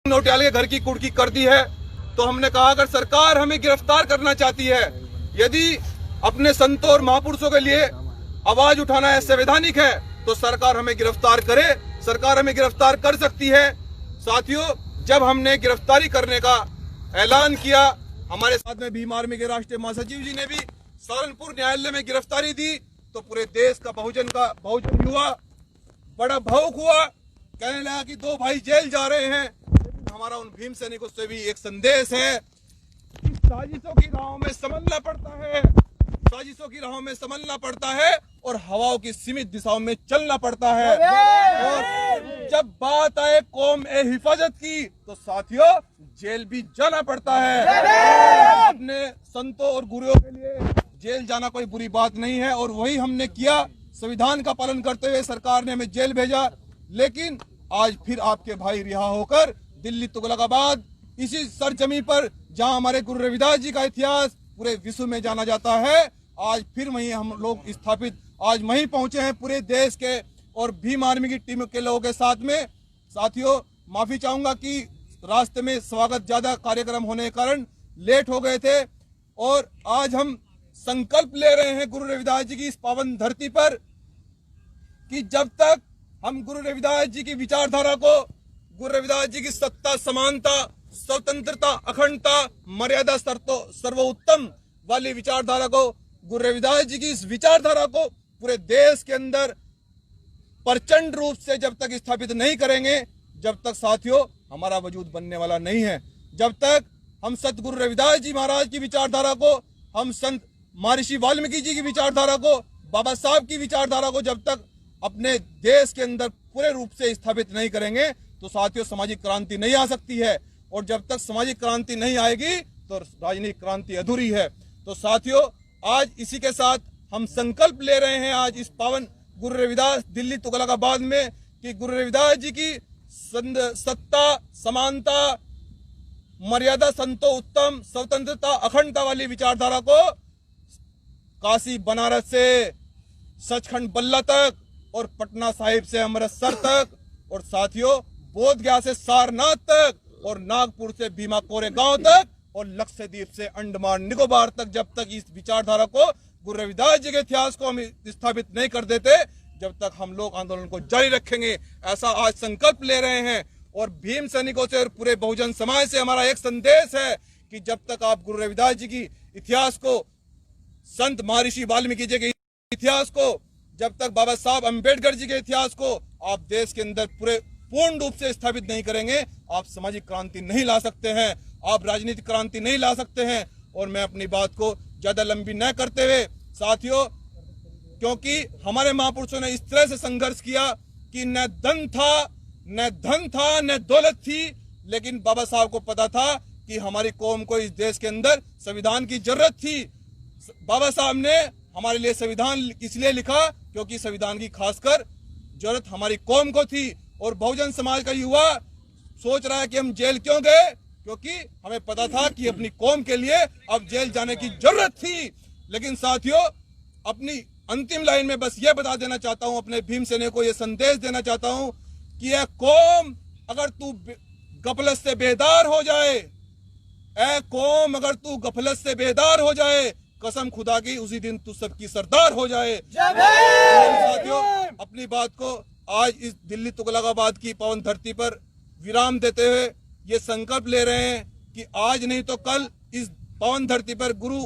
नौटियाल के घर की कुर्की कर दी है। तो हमने कहा अगर सरकार हमें गिरफ्तार करना चाहती है, यदि अपने संतों और महापुरुषों के लिए आवाज उठाना है संवैधानिक है, तो सरकार हमें गिरफ्तार करे। सरकार हमें गिरफ्तार कर सकती है। साथियों, जब हमने गिरफ्तारी करने का ऐलान किया, हमारे साथ में भीम आर्मी के राष्ट्रीय महासचिव जी ने भी सहारनपुर न्यायालय में गिरफ्तारी दी, तो पूरे देश का बहुजन युवा बड़ा भावुक हुआ, कहने लगा कि दो भाई जेल जा रहे हैं। हमारा उन भीम सैनिकों से भी एक संदेश है कि साजिशों की राहों में संभलना पड़ता है, साजिशों की राहों में संभलना पड़ता है और हवाओं की सीमित दिशाओं में चलना पड़ता है। और जब बात आए कौम ए हिफाजत की, तो साथियों जेल भी जाना पड़ता है। अपने संतों और गुरुओं के लिए जेल जाना कोई बुरी बात नहीं है, और वही हमने किया। संविधान का पालन करते हुए सरकार ने हमें जेल भेजा, लेकिन आज फिर आपके भाई रिहा होकर दिल्ली तुगलकाबाद, इसी सरजमी पर जहां हमारे गुरु रविदास जी का इतिहास पूरे विश्व में जाना जाता है, आज फिर वहीं हम लोग स्थापित आज वहीं पहुंचे हैं पूरे देश के और भीम आर्मी की टीम के लोगों के साथ में। साथियों, माफी चाहूंगा कि रास्ते में स्वागत ज्यादा कार्यक्रम होने के कारण लेट हो गए थे, और आज हम संकल्प ले रहे हैं गुरु रविदास जी की इस पावन धरती पर कि जब तक हम गुरु रविदास जी की विचारधारा को, गुरु रविदास जी की सत्ता, समानता, स्वतंत्रता, अखंडता, मर्यादा सर्वोत्तम वाली विचारधारा को, गुरु रविदास जी की इस विचारधारा को पूरे देश के अंदर प्रचंड रूप से जब तक स्थापित नहीं करेंगे, जब तक साथियों हमारा वजूद बनने वाला नहीं है। जब तक हम सतगुरु रविदास जी महाराज की विचारधारा को, हम संत महर्षि वाल्मीकि जी की विचारधारा को, बाबा साहब की विचारधारा को जब तक अपने देश के अंदर पूरे रूप से स्थापित नहीं करेंगे, तो साथियों सामाजिक क्रांति नहीं आ सकती है, और जब तक सामाजिक क्रांति नहीं आएगी तो राजनीतिक क्रांति अधूरी है। तो साथियों, आज इसी के साथ हम संकल्प ले रहे हैं आज इस पावन गुरु रविदास दिल्ली तुगलकाबाद में कि गुरु रविदास जी की सत्ता, समानता, मर्यादा संतो उत्तम, स्वतंत्रता, अखंडता वाली विचारधारा को काशी बनारस से सचखंड बल्ला तक और पटना साहिब से अमृतसर तक, और साथियों बोध गया से सारनाथ तक और नागपुर से भीमा कोरेगांव तक और लक्षद्वीप से अंडमान निकोबार तक, जब तक इस विचारधारा को, गुरु रविदास जी के इतिहास को हम स्थापित नहीं कर देते, जब तक हम लोग आंदोलन को जारी रखेंगे। ऐसा आज संकल्प ले रहे हैं, और भीम सैनिकों से और पूरे बहुजन समाज से हमारा एक संदेश है कि जब तक आप गुरु रविदास जी की इतिहास को, संत महर्षि वाल्मीकि जी के इतिहास को, जब तक बाबा साहब अम्बेडकर जी के इतिहास को आप देश के अंदर पूर्ण रूप से स्थापित नहीं करेंगे, आप सामाजिक क्रांति नहीं ला सकते हैं, आप राजनीतिक क्रांति नहीं ला सकते हैं। और मैं अपनी बात को ज्यादा लंबी न करते हुए साथियों, क्योंकि हमारे महापुरुषों ने इस तरह से संघर्ष किया कि न धन था न दौलत थी, लेकिन बाबा साहब को पता था कि हमारी कौम को इस देश के अंदर संविधान की जरूरत थी। बाबा साहब ने हमारे लिए संविधान इसलिए लिखा क्योंकि संविधान की खासकर जरूरत हमारी कौम को थी। और बहुजन समाज का युवा सोच रहा है कि हम जेल क्यों गए, क्योंकि हमें पता था कि अपनी कौम के लिए अब जेल जाने की जरूरत थी। लेकिन साथियों, अपनी अंतिम लाइन में बस ये बता देना चाहता हूं, अपने भीम सैनिकों को ये संदेश देना चाहता हूं कि यह कौम अगर तू गफलत से बेदार हो जाए, ऐ कौम अगर तू गफलत से बेदार हो जाए, कसम खुदा की उसी दिन तू सबकी सरदार हो जाए। साथियों, अपनी बात को आज इस दिल्ली तुगलकाबाद की पावन धरती पर विराम देते हुए ये संकल्प ले रहे हैं कि आज नहीं तो कल इस पावन धरती पर गुरु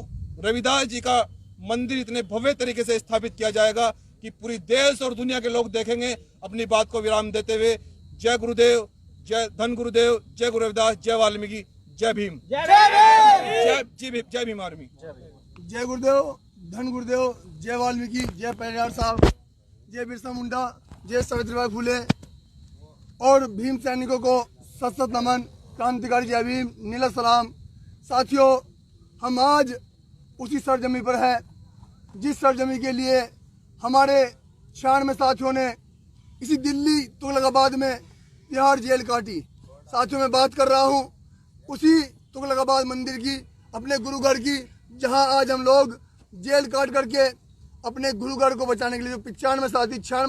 रविदास जी का मंदिर इतने भव्य तरीके से स्थापित किया जाएगा कि पूरी देश और दुनिया के लोग देखेंगे। अपनी बात को विराम देते हुए जय गुरुदेव, जय धन गुरुदेव, जय गुरु रविदास, जय वाल्मीकि, जय भीम, जय भीम आर्मी। जय गुरुदेव, धन गुरुदेव, जय वाल्मीकि, जय पेरियार साहब, जय बिरसा मुंडा, जय सावित्रीबाई फुले और भीम सैनिकों को सत सत नमन, क्रांतिकारी जय भीम, नीला सलाम। साथियों, हम आज उसी सरजमी पर है जिस सरजमी के लिए हमारे 96 साथियों ने इसी दिल्ली तुगलकाबाद में तिहाड़ जेल काटी। साथियों, मैं बात कर रहा हूँ उसी तुगलकाबाद मंदिर की, अपने गुरुगढ़ की, जहाँ आज हम लोग जेल काट करके अपने गुरुगढ़ को बचाने के लिए जो 96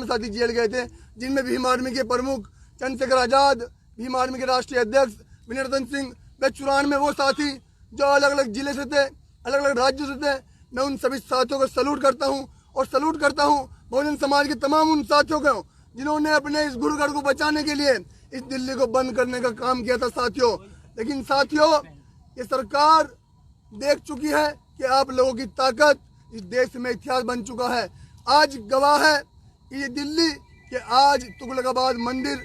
साथी जेल गए थे, जिनमें भीम आर्मी के प्रमुख चंद्रशेखर आजाद, भीम आर्मी के राष्ट्रीय अध्यक्ष विनय रतन सिंह व 94 में वो साथी जो अलग अलग जिले से थे, अलग अलग राज्यों से थे, मैं उन सभी साथियों को सैल्यूट करता हूं और सैल्यूट करता हूं बहुजन समाज के तमाम उन साथियों को जिन्होंने अपने इस गुरुगढ़ को बचाने के लिए इस दिल्ली को बंद करने का काम किया था साथियों। लेकिन साथियों, ये सरकार देख चुकी है कि आप लोगों की ताकत इस देश में इतिहास बन चुका है। आज गवाह है ये दिल्ली कि आज तुगलकाबाद मंदिर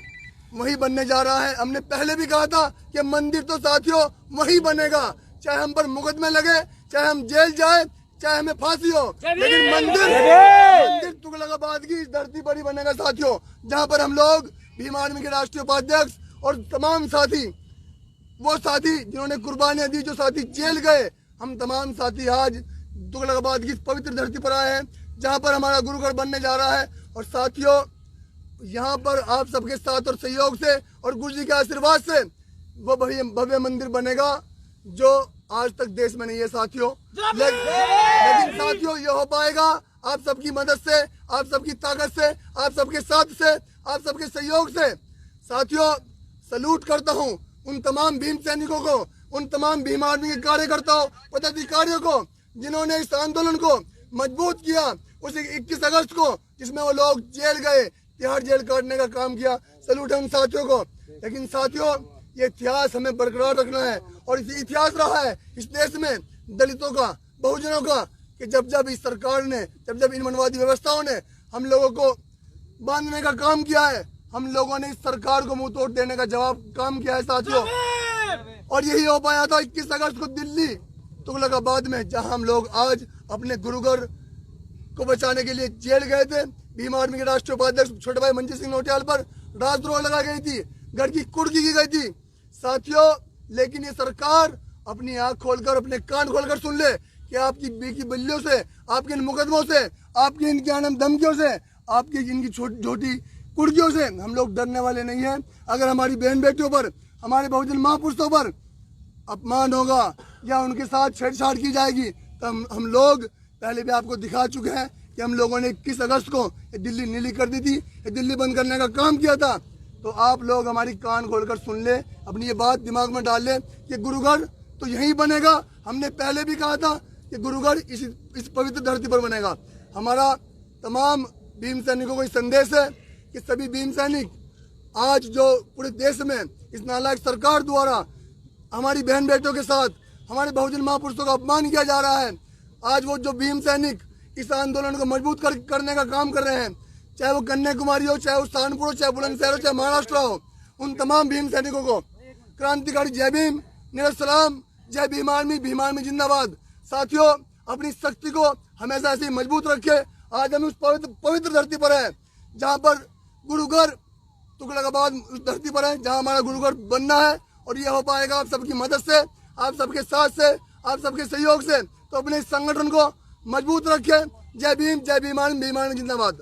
वही बनने जा रहा है। हमने पहले भी कहा था कि मंदिर तो साथियों वही बनेगा, चाहे हम पर मुकदमे लगे, चाहे हम जेल जाए, चाहे हमें फांसी हो, लेकिन मंदिर तुगलकाबाद की इस धरती पर ही बनेगा साथियों, जहां पर हम लोग भीम आर्मी के राष्ट्रीय उपाध्यक्ष और तमाम साथी, वो साथी जिन्होंने कुर्बानियां दी, जो साथी जेल गए, हम तमाम साथी आज तुगलकाबाद की इस पवित्र धरती पर आए हैं जहां पर हमारा गुरुगढ़ बनने जा रहा है। और साथियों, यहाँ पर आप सबके साथ और सहयोग से और गुरु जी के आशीर्वाद से वो भव्य मंदिर बनेगा जो आज तक देश में नहीं है साथियों। लेकिन साथियों, ये हो पाएगा आप सबकी मदद से, आप सबकी ताकत से, आप सबके साथ से, आप सबके सहयोग से। साथियों, सलूट करता हूँ उन तमाम भीम सैनिकों को, उन तमाम भीम आर्मी के कार्यकर्ताओं, पदाधिकारियों को जिन्होंने इस आंदोलन को मजबूत किया उस 21 अगस्त को, जिसमें वो लोग जेल गए, तिहाड़ जेल काटने का काम किया। सलूट है उन साथियों को। लेकिन साथियों, ये इतिहास हमें बरकरार रखना है और ये इतिहास रहा है इस देश में दलितों का, बहुजनों का, कि जब जब इस सरकार ने, जब जब इन मनवादी व्यवस्थाओं ने हम लोगों को बांधने का काम किया है, हम लोगों ने इस सरकार को मुंह तोड़ देने का जवाब काम किया है साथियों। और यही हो पाया था 21 अगस्त को दिल्ली तुगलकाबाद में, जहां हम लोग आज अपने गुरुगढ़ को बचाने के लिए जेल गए थे। भीम आर्मी के राष्ट्रीय उपाध्यक्ष छोटे भाई मंजीत सिंह नौटियाल पर राजद्रोह लगाई गई थी, घर की कुर्की की गई थी साथियों। लेकिन ये सरकार अपनी आंख खोलकर, अपने कान खोलकर सुन ले कि आपकी बीकी बल्लियों से, आपके इन मुकदमों से, आपकी इन ज्ञानम धमकियों से, आपकी इनकी छोटी कुर्कियों से हम लोग डरने वाले नहीं हैं। अगर हमारी बहन बेटियों पर, हमारे बहुजन महापुरुषों पर अपमान होगा या उनके साथ छेड़छाड़ की जाएगी तो हम लोग पहले भी आपको दिखा चुके हैं कि हम लोगों ने 21 अगस्त को दिल्ली नीली कर दी थी, दिल्ली बंद करने का काम किया था। तो आप लोग हमारी कान खोलकर सुन ले, अपनी ये बात दिमाग में डाल ले कि गुरुगढ़ तो यहीं बनेगा। हमने पहले भी कहा था कि गुरुगढ़ इस पवित्र धरती पर बनेगा। हमारा तमाम भीम सैनिकों को ये संदेश है कि सभी भीम सैनिक आज जो पूरे देश में इस नालायक सरकार द्वारा हमारी बहन बेटियों के साथ हमारे बहुजन महापुरुषों का अपमान किया जा रहा है, आज वो जो भीम सैनिक इस आंदोलन को मजबूत करने का काम कर रहे हैं, चाहे वो कन्याकुमारी हो, चाहे वो सहारनपुर हो, चाहे बुलंदशहर हो, चाहे महाराष्ट्र हो, उन तमाम भीम सैनिकों को क्रांतिकारी जय भीम, नीरज सलाम, जय भीम आर्मी जिंदाबाद। साथियों, अपनी शक्ति को हमेशा ऐसे ही मजबूत रखे। आज हम उस पवित्र धरती पर है जहाँ पर गुरुगढ़ तुगलकाबाद उस धरती पर है जहाँ हमारा गुरुगढ़ बनना है। और ये हो पाएगा आप सबकी मदद से, आप सबके साथ से, आप सबके सहयोग से। तो अपने इस संगठन को मजबूत रखें। जय भीम आर्मी जिंदाबाद।